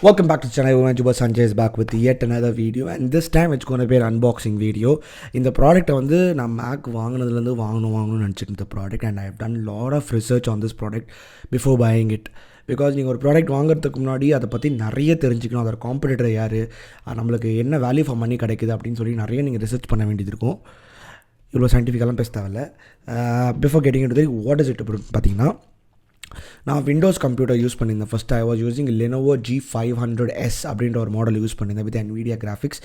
Welcome back to channel. Juba Sanjay is back with yet another video, and this time it's going to be an unboxing video. In the product வந்து நான் Mac வாங்குனதுலேருந்து வாங்கணும்னு நினச்சிட்டு இருந்த product, and I have done lot of research on this product before buying it. Because நீங்கள் ஒரு product வாங்குறதுக்கு முன்னாடி அதை பற்றி நிறைய தெரிஞ்சுக்கணும், அதோட காம்படிட்டர் யார், நம்மளுக்கு என்ன வேல்யூ ஃபார் மணி கிடைக்குது அப்படின்னு சொல்லி நிறைய நீங்கள் ரிசர்ச் பண்ண வேண்டியது இருக்கும். இவ்வளோ சயின்டிஃபிக்கெல்லாம் பேச தேவையில்ல. Before getting into the what is it அப்படின்னு பார்த்தீங்கன்னா, நான் விண்டோஸ் கம்ப்யூட்டர் யூஸ் பண்ணியிருந்தேன். First I was using Lenovo G500S அப்படின்ற ஒரு மாடல் யூஸ் பண்ணியிருந்தேன் வித் NVIDIA கிராஃபிக்ஸ்.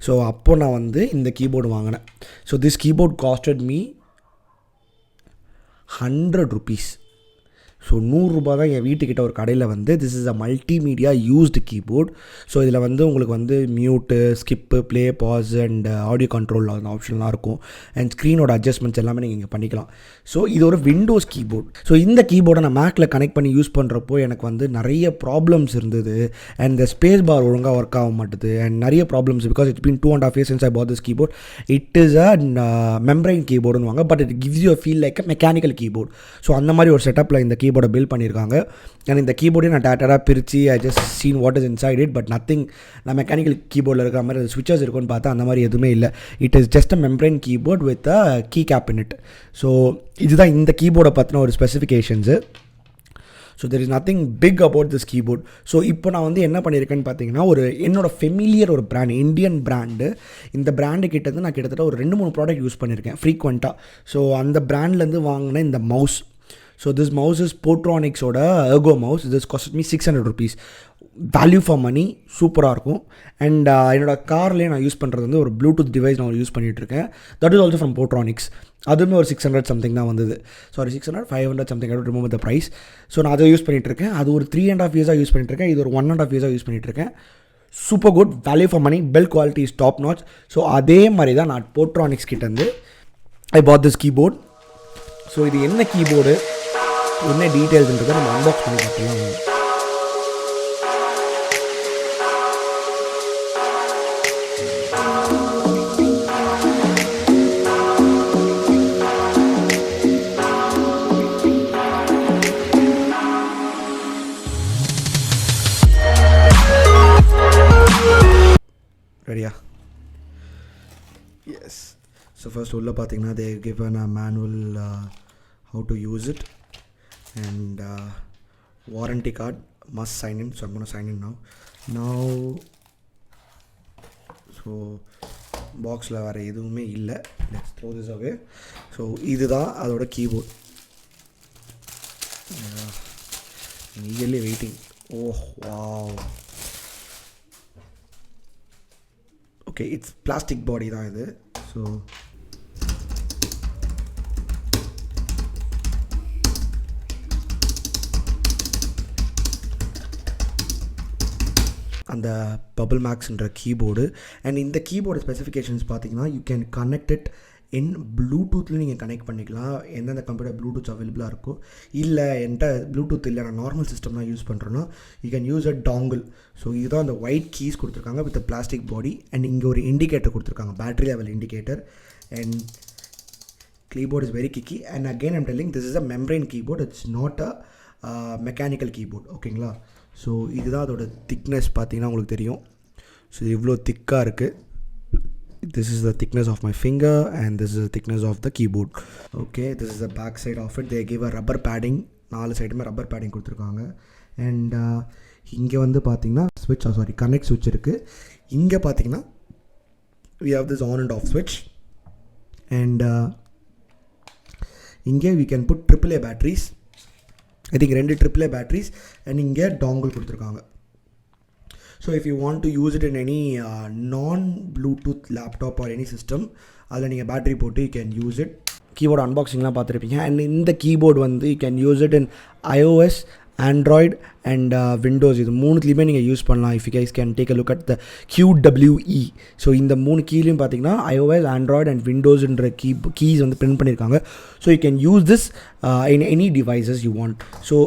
ஸோ அப்போது நான் வந்து இந்த கீபோர்டு வாங்கினேன். So this keyboard costed me ₹100. So ₹100 தான் என் வீட்டுக்கிட்ட ஒரு கடையில் வந்து this is a multimedia used keyboard. So இதில் வந்து உங்களுக்கு வந்து mute, skip, play, pause and audio control அந்த ஆப்ஷன்லாம் இருக்கும். அண்ட் ஸ்க்ரீனோட அட்ஜஸ்ட்மெண்ட்ஸ் எல்லாமே நீங்கள் இங்கே பண்ணிக்கலாம். ஸோ இது ஒரு விண்டோஸ் கீபோர்ட். ஸோ இந்த கீபோர்டை நான் மேக்கில் கனெக்ட் பண்ணி யூஸ் பண்ணுறப்போ எனக்கு வந்து நிறைய ப்ராப்ளம்ஸ் இருந்தது. அண்ட் இந்த ஸ்பேஸ் பார் ஒழுங்காக ஒர்க் ஆக மாட்டுது அண்ட் நிறைய problems. Because it's been 2.5 years since I bought this keyboard. It is a membrane keyboard வாங்க, but it gives you a feel like a mechanical keyboard. So அந்த மாதிரி ஒரு செட்டப்பில் இந்த கீபோர்டை பில்ட் பண்ணியிருக்காங்க. அண்ட் இந்த கீபோர்டே நான் டேட்டாக பிரித்து I just seen what is inside it, but nothing நான் மெக்கானிக்கல் கீபோர்டில் இருக்கிற மாதிரி அது ஸ்விட்சஸ் இருக்குன்னு பார்த்தா அந்த மாதிரி எதுவுமே இல்லை. It is just a membrane keyboard with a key cap in it. So இதுதான் இந்த கீபோர்டை பற்றின ஒரு specifications. So there is nothing big about this keyboard. So இப்போ நான் வந்து என்ன பண்ணியிருக்கேன்னு பார்த்தீங்கன்னா, ஒரு என்னோடய ஃபெமிலியர் ஒரு பிராண்ட், இந்தியன் பிராண்டு. இந்த பிராண்டு கிட்டேருந்து நான் கிட்டத்தட்ட ஒரு 2-3 ப்ராடக்ட் யூஸ் பண்ணியிருக்கேன் ஃப்ரீக்வெண்ட்டாக. ஸோ அந்த பிராண்ட்லேருந்து வாங்கின இந்த mouse. So this mouse is போர்ட்ரானிக்ஸோட ergo mouse. This cost me ₹600. Value for money சூப்பராக இருக்கும். அண்ட் என்னோடய கார்லேயே நான் யூஸ் பண்ணுறது வந்து ஒரு ப்ளூடூத் டிவைஸ் நான் யூஸ் பண்ணிகிட்ருக்கேன். That is also from Portronics. அதுவுமே ஒரு 600 சம்திங் தான் வந்தது. Sorry 600 500 something, I don't remember the price. So நான் அதை யூஸ் பண்ணிகிட்ருக்கேன். அது ஒரு 3.5 years யூஸ் பண்ணிகிட்ருக்கேன். இது ஒரு 1.5 years யூஸ் பண்ணிகிட்ருக்கேன். Super good, value for money, build quality is top notch. So அதே மாதிரி தான் நான் போர்ட்ரானிக்ஸ் கிட்டேருந்து I bought this keyboard. So இது என்ன கீபோர்டு, என்ன டீட்டெயில்ஸ்ன்றதை நம்ம அன்பாக்ஸ் பண்ணி பார்க்கலாம். ரெடியா? எஸ். ஸோ ஃபர்ஸ்ட் உள்ளே பார்த்தீங்கன்னா தே given a manual how to use it and warranty card, must sign in. So I'm going to sign in now. So box la vara eduvume illa, let's throw this away. So idudha adoda keyboard. Eagerly waiting. Oh wow, okay, it's plastic body da idu. So அந்த bubble மேக்ஸ்ன்ற keyboard. And இந்த keyboard specifications பார்த்தீங்கன்னா, you can connect it in ப்ளூடூத்லேயும் நீங்கள் connect பண்ணிக்கலாம். எந்தெந்த computer Bluetooth அவைலபிளாக இருக்கோ. இல்லை என்கிட்ட ப்ளூடூத் இல்லை, நான் நார்மல் சிஸ்டம் தான் யூஸ் பண்ணுறேன்னா you can use a dongle. So இதுதான் அந்த ஒயிட் கீஸ் கொடுத்துருக்காங்க வித் பிளாஸ்டிக் பாடி. அண்ட் இங்கே ஒரு இண்டிகேட்டர் கொடுத்துருக்காங்க, battery level indicator. And keyboard is very kicky. And again I'm telling, this is a membrane keyboard, it's not a mechanical keyboard. ஓகேங்களா? So இதுதான் அதோட thickness பார்த்தீங்கன்னா உங்களுக்கு தெரியும். ஸோ இது இவ்வளோ திக்காக இருக்குது. this is the thickness of my finger and this is the thickness of the keyboard. Okay, this is the back side of it. They give a rubber padding. 4 சைடுமே ரப்பர் பேடிங் கொடுத்துருக்காங்க. And இங்கே வந்து பார்த்தீங்கன்னா ஸ்விட்ச், connect ஸ்விட்ச் இருக்குது. இங்கே பார்த்தீங்கன்னா we have this on and off switch. And இங்கே we can put AAA batteries. I think 2 AAA batteries. And இங்கே dongle கொடுத்துருக்காங்க. So if you want to use it in any non-Bluetooth laptop or any system, அதில் நீங்கள் battery போட்டு you can use it. Keyboard அன்பாக்சிங்லாம் பார்த்துருப்பீங்க. And இந்த keyboard வந்து you can use it in iOS, Android and Windows. இது 3த்துலேயுமே நீங்கள் use பண்ணலாம். if you guys can take a look at the QWE. So இந்த 3 கீலையும் பார்த்தீங்கன்னா iOS, Android and Windowsன்ற கீஸ் வந்து பிரிண்ட் பண்ணியிருக்காங்க. So you can use this in any devices you want. So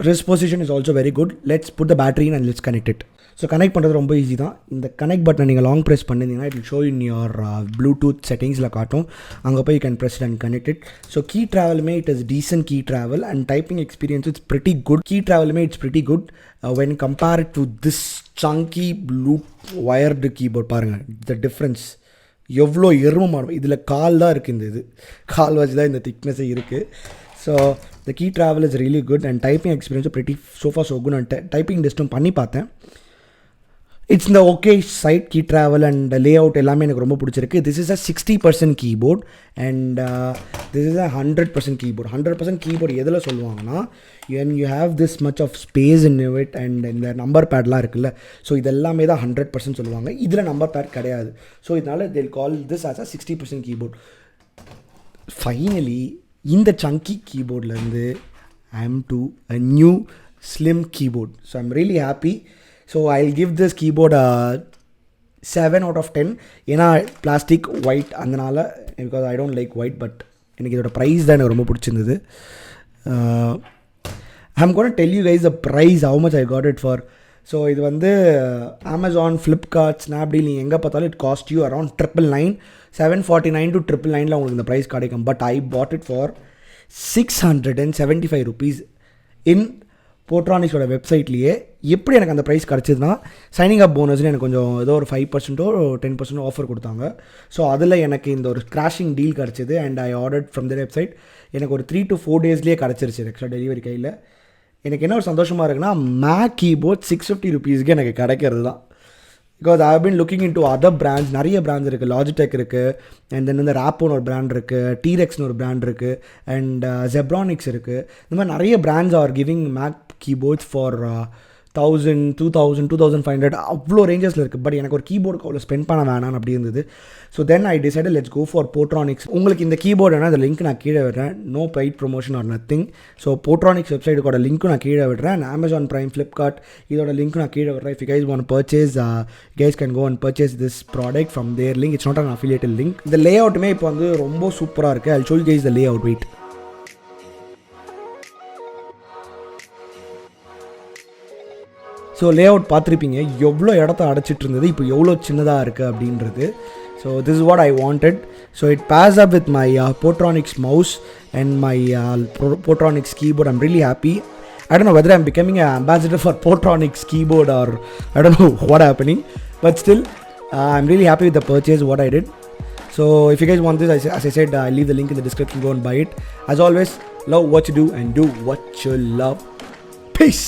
wrist position is also very good. Let's put the battery in and let's connect it. So connect பண்ணுறது ரொம்ப easy தான். இந்த connect பட்டனை நீங்கள் long press பண்ணிங்கன்னா it will show in your Bluetooth செட்டிங்ஸில் காட்டும். அங்கே போய் you can press and connect it. So key ட்ராவலுமே it is decent key travel and typing experience it's pretty good. Key ட்ராவலுமே it's pretty good when compared to this chunky blue wired keyboard. பாருங்கள் the difference எவ்வளோ எருமமாக. இதில் கால் தான் இருக்குது, இது கால் வச்சு தான் இந்த திக்னஸே இருக்குது. So the key travel is really good and typing எக்ஸ்பீரியன்ஸும் பிரிட்டி சோஃபா ஸோ குட். நான் டைப்பிங் டெஸ்ட்டும் பண்ணி பார்த்தேன். இட்ஸ் இந்த okay side key travel and layout எல்லாமே எனக்கு ரொம்ப பிடிச்சிருக்கு. This is a 60% keyboard and this is a 100% keyboard. 100% keyboard எதில் சொல்லுவாங்கன்னா when you have this much of space in it and இந்த நம்பர் பேட்லாம் இருக்குல்ல, ஸோ இதெல்லாமே தான் 100% சொல்லுவாங்க. இதில் நம்பர் பேட் கிடையாது. ஸோ இதனால் they'll call this as a 60% keyboard. Finally இந்த சங்கி கீபோர்ட்லேருந்து I am to a new slim keyboard. So I'm really happy. So I'll give this keyboard a 7 out of 10. ஏன்னா plastic white அதனால், because I don't like white. But எனக்கு இதோட price தான் எனக்கு ரொம்ப பிடிச்சிருந்தது. I'm gonna tell you guys the price how much I got it for. So இது வந்து அமேசான், ஃப்ளிப்கார்ட், ஸ்னாப்டீல் நீங்கள் எங்கே பார்த்தாலும் it cost you around 999, 749 to 999 உங்களுக்கு இந்த ப்ரைஸ் கிடைக்கும். But I bought it for 675 rupees in போட்ரானிக்ஸோட வெப்சைட்லேயே. எப்படி எனக்கு அந்த ப்ரைஸ் கிடச்சிதுன்னா, சைனிங் அப் போனஸ்னு எனக்கு கொஞ்சம் ஏதோ ஒரு 5% 10% ஆஃபர் கொடுத்தாங்க. ஸோ அதில் எனக்கு இந்த ஒரு கிராஷிங் டீல் கிடச்சிது and I ordered from the website. எனக்கு ஒரு 3 to 4 daysலேயே கிடச்சிருச்சு எக்ஸ்ட்ரா டெலிவரி கையில். எனக்கு என்ன ஒரு சந்தோஷமாக இருக்குன்னா, மேக் கீபோர்ட் 650 rupeesக்கு எனக்கு கிடைக்கிறது தான். Because I have been looking in to other brands. நிறைய பிராண்ட்ஸ் இருக்குது. லாஜிடெக் இருக்குது அண்ட் தென் வந்து ராப்போன்னு ஒரு பிராண்ட் இருக்குது, டீரெக்ஸ்னு ஒரு பிராண்ட் இருக்குது அண்ட் ஜெப்ரானிக்ஸ் இருக்குது. இந்த மாதிரி நிறைய brands are giving mech keyboards for 1000, 2000, 2500 அவ்வளோ ரேஞ்சஸில் இருக்குது. பட் எனக்கு ஒரு கீபோர்டுக்கு அவ்வளோ ஸ்பெண்ட் பண்ண வேணான்னு அப்படி இருந்தது. So then I decided let's go for Portronics. உங்களுக்கு இந்த கீபோர்டு வேணால் அந்த லிங்க் நான் கீழே விடுறேன். No paid promotion or nothing. So Portronics வெப்சைட்டுக்கோட லிங்க்கும் நான் கீழே விடுறேன். அண்ட் அமேசான் ப்ரைம், ஃப்ளிப்கார்ட் இதோட லிங்க்கும் நான் கீழே விடுறேன். If you guys want purchase, guys can go and purchase this product from there link. It's not an affiliated link. இந்த லே அவுட்டுமே இப்போ வந்து ரொம்ப சூப்பராக இருக்குது. I show you guys the layout. Wait. So layout பார்த்துருப்பீங்க எவ்வளோ இடத்த அடைச்சிட்டு இருந்தது, இப்போ எவ்வளோ சின்னதாக இருக்குது அப்படின்றது. So this is what I wanted. So it pairs up with my Portronics mouse and my Portronics keyboard. I'm really happy. I don't know whether I'm becoming an ambassador for Portronics keyboard or I don't know what happening. But still, I'm really happy with the purchase, what I did. So if you guys want this, as I said, I'll leave the link in the description. Go and buy it. As always, love what you do and do what you love. Peace.